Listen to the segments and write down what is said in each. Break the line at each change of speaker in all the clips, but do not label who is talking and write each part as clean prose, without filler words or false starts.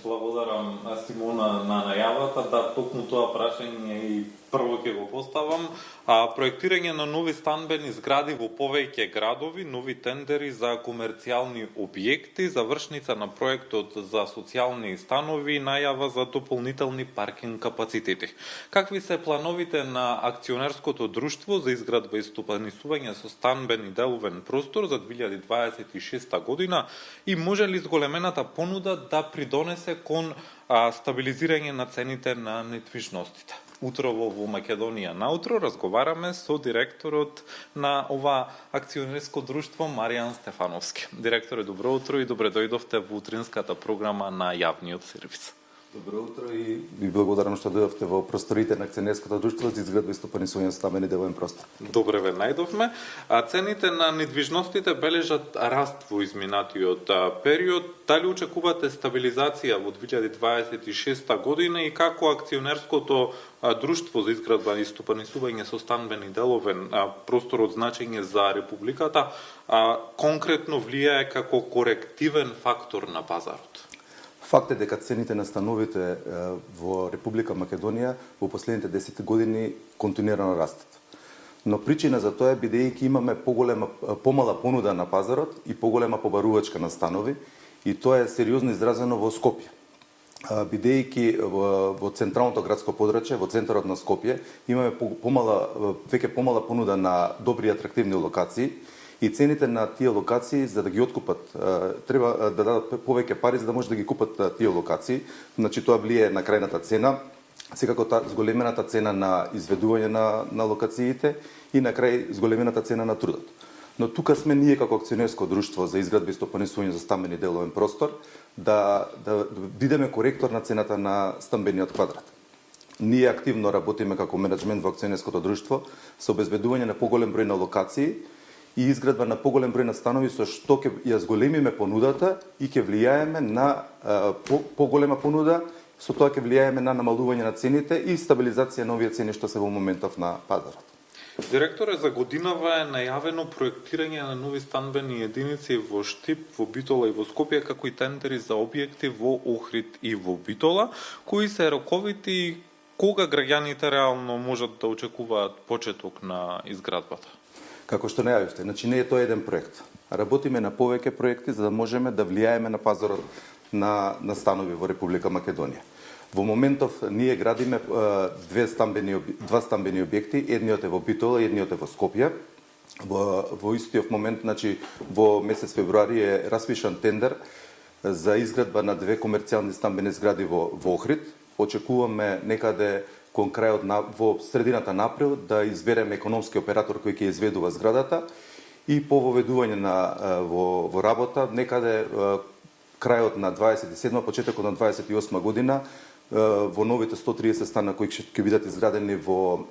Благодарам, Симона, на најавата. Да, токму тоа прашање и прво ќе го поставам. Проектирање на нови станбени згради во повеќе градови, нови тендери за комерцијални објекти, завршница на проектот за социјални станови и најава за дополнителни паркинг капацитети. Какви се плановите на акционерското друштво за изградба и стопанисување со станбен и деловен простор за 2026 година и може ли зголемената понуда да придонесе кон стабилизирање на цените на недвижностите? Утрово во Македонија наутро разговараме со директорот на ова акционерско друштво Маријан Стефановски. Директоре, добро утро и добре дојдовте во утринската програма на јавниот сервис.
Добро утро и ви благодарам што дојдовте во просторите на акционерското друштво за изградба и стопанисување на стамбени деловен простор.
Добре ве најдовме. Цените на недвижностите бележат раст во изминатиот период. Дали очекувате стабилизација во 2026 година и како акционерското друштво за изградба и стопанисување со станбени деловен простор од значење за републиката конкретно влијае како корективен фактор на пазарот?
Факт е дека цените на становите во Република Македонија во последните 10 години континуирано растат. Но причина за тоа е бидејќи имаме помала понуда на пазарот и поголема побарувачка на станови и тоа е сериозно изразено во Скопје. Бидејќи во централното градско подрачје, во центарот на Скопје, имаме веќе помала понуда на добри и атрактивни локации и цените на тие локации за да ги откупат треба да дадат повеќе пари за да може да ги купат тие локации. Значи тоа влие на крајната цена, секако зголемената цена на изведување на локациите и на крај зголемената цена на трудот. Но тука сме ние како акционерско друштво за изградба и стопанисување за стамбени деловен простор да бидеме коректор на цената на стамбениот квадрат. Ние активно работиме како менеджмент во акционерското друштво со обезбедување на поголем број на локации и изградба на поголем број на станови со што ќе ја зголемиме понудата и ќе влијаеме на поголема понуда, со тоа ќе влијаеме на намалување на цените и стабилизација на овие цени што се во моментов на пазарот.
Директоре, за годинава е најавено проектирање на нови станбени единици во Штип, во Битола и во Скопје, како и тендери за објекти во Охрид и во Битола. Кои се роковите и кога граѓаните реално можат да очекуваат почеток на изградбата?
Како што најавивте, значи не е тоа еден проект. Работиме на повеќе проекти за да можеме да влијаеме на пазарот на станови во Република Македонија. Во моментов ние градиме два стамбени објекти, едниот е во Битола, едниот е во Скопје. Во истиот момент, значи во месец февруари е распишан тендер за изградба на две комерцијални стамбени згради во Охрид. Очекуваме некаде кон крајот во средината на април да избереме економски оператор кој ќе изведува зградата и по воведување во работа некаде крајот на 27 почетокот на 28 година во новите 130 стана кои ќе бидат изградени во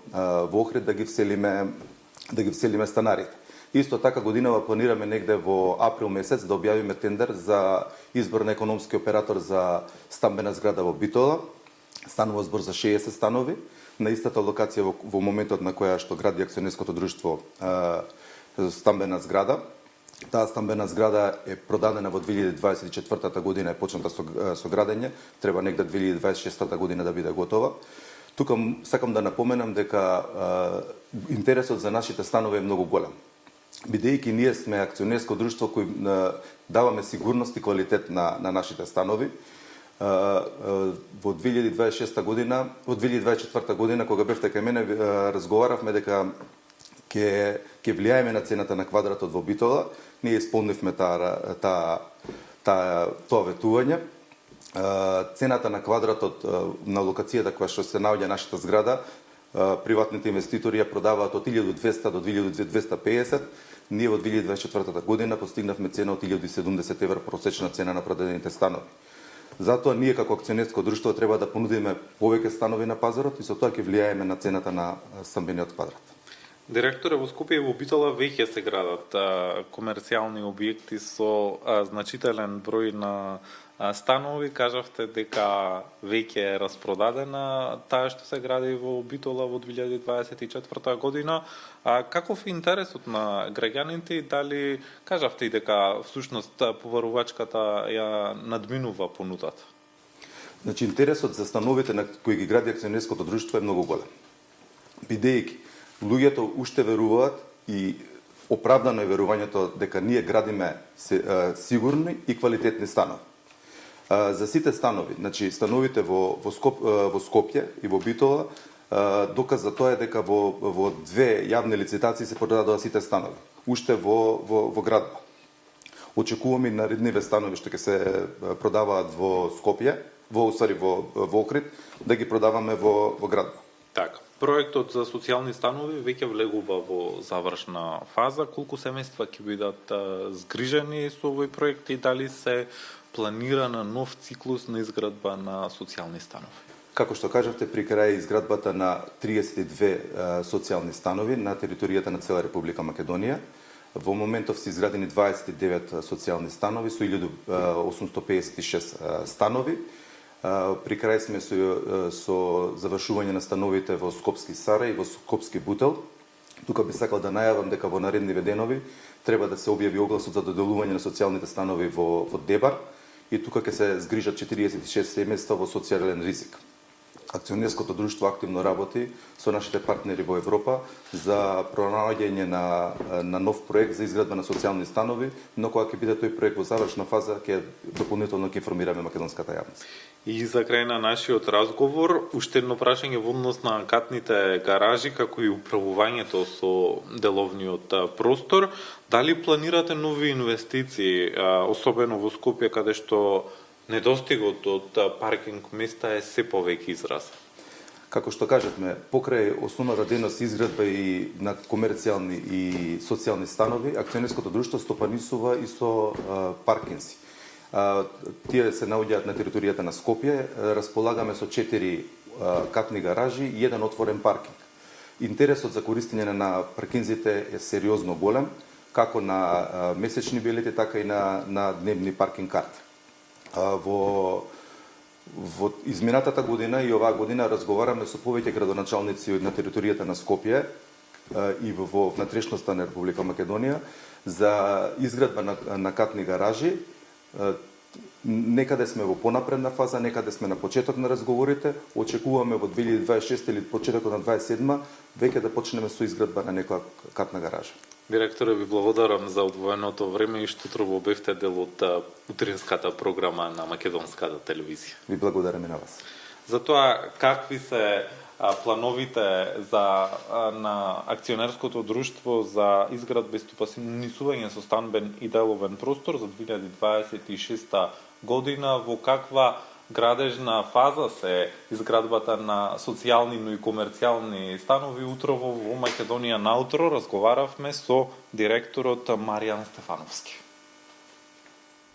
Охрид да ги вселиме станарите. Исто така годинава планираме негде во април месец да објавиме тендер за избор на економски оператор за стамбена зграда во Битола. Станува збор за 60 станови на истата локација во моментот на која што гради акционерското друштво стамбена зграда. Таа стамбена зграда е продадена во 2024 година, е почната со градење, треба негде 2026 година да биде готова. Тука сакам да напоменам дека интересот за нашите станови е многу голем. Бидејќи ние сме акционерско друштво кој даваме сигурност и квалитет на нашите станови, во 2026 година, во 2024 година кога бевте кај мене разговаравме дека ќе влијаеме на цената на квадратот во Битола. Ние исполнивме тоа ветување. Цената на квадратот на локацијата која што се наоѓа нашата зграда, приватните инвеститори ја продаваат од 1200 до 2250. Ние во 2024 година постигнавме цена од 1070 евра просечна цена на продадените станови. Затоа ние како акционерско друштво треба да понудиме повеќе станови на пазарот и со тоа ќе влијаеме на цената на стамбениот квадрат.
Директоре, во Скопје и во Битола веќе се градат комерцијални објекти со значителен број на станови. Кажавте дека веќе е распродадена таа што се гради во Битола во 2024 година. Каков е интересот на граѓаните и дали кажавте и дека всушност побарувачката ја надминува понудата?
Значи, интересот за становите на кои ги гради акционерското друштво е многу голем. Бидејќи луѓето уште веруваат и оправдано е верувањето дека ние градиме сигурни и квалитетни станови. За сите станови, значи становите во Скопје и во Битола, доказ за тоа е дека во две јавни лицитации се продадоа сите станови, уште во градба. Очекуваме наредниве станови што ќе се продаваат во Скопје, во Охрид, да ги продаваме во градба.
Така. Проектот за социјални станови веќе влегува во завршна фаза. Колку семејства ќе бидат згрижени со овој проект и дали се планира на нов циклус на изградба на социјални станови?
Како што кажавте, при крај изградбата на 32 социјални станови на територијата на цела Република Македонија. Во моментов се изградени 29 социјални станови со 1856 станови. При крај сме со завршување на становите во Скопски Сарај и во Скопски Бутел. Тука би сакал да најавам дека во наредни веденови треба да се објави огласот за доделување на социјалните станови во Дебар и тука ќе се згрижат 46 семејства во социјален ризик. Акционерското друштво активно работи со нашите партнери во Европа за пронаоѓање на нов проект за изградба на социјални станови, но кога ќе биде тој проект во завршна фаза, ќе дополнително ќе информираме македонската јавност.
И за крај на нашиот разговор, уште едно прашање во однос на катните гаражи, како и управувањето со деловниот простор. Дали планирате нови инвестиции, особено во Скопје, каде што недостигот од паркинг места е се повеќе изразен?
Како што кажавме, покрај основната дејност изградба и на комерцијални и социјални станови, акционерското друштво стопанисува и со паркинзи. Тие се наоѓаат на територијата на Скопје, располагаме со 4 катни гаражи и еден отворен паркинг. Интересот за користење на паркинзите е сериозно голем, како на месечни билети, така и на дневни паркинг карти. Во изминатата година и оваа година разговараме со повеќе градоначалници на територијата на Скопје и во внатрешноста на Република Македонија за изградба на катни гаражи. Некаде сме во понапредна фаза, некаде сме на почеток на разговорите. Очекуваме во 2026 или почетокот на 2027 веќе да почнеме со изградба на некоја катна гаража.
Директоре, ви благодарам за одвоеното време и што утрово бевте дел од утринската програма на македонската телевизија.
Ви благодарам и на вас.
За тоа, какви се плановите на акционерското друштво за изградба и стопанисување со станбен и деловен простор за 2026 година, во каква градежна фаза се изградбата на социјални, но и комерцијални станови, утрово во Македонија наутро разговаравме со директорот Маријан Стефановски.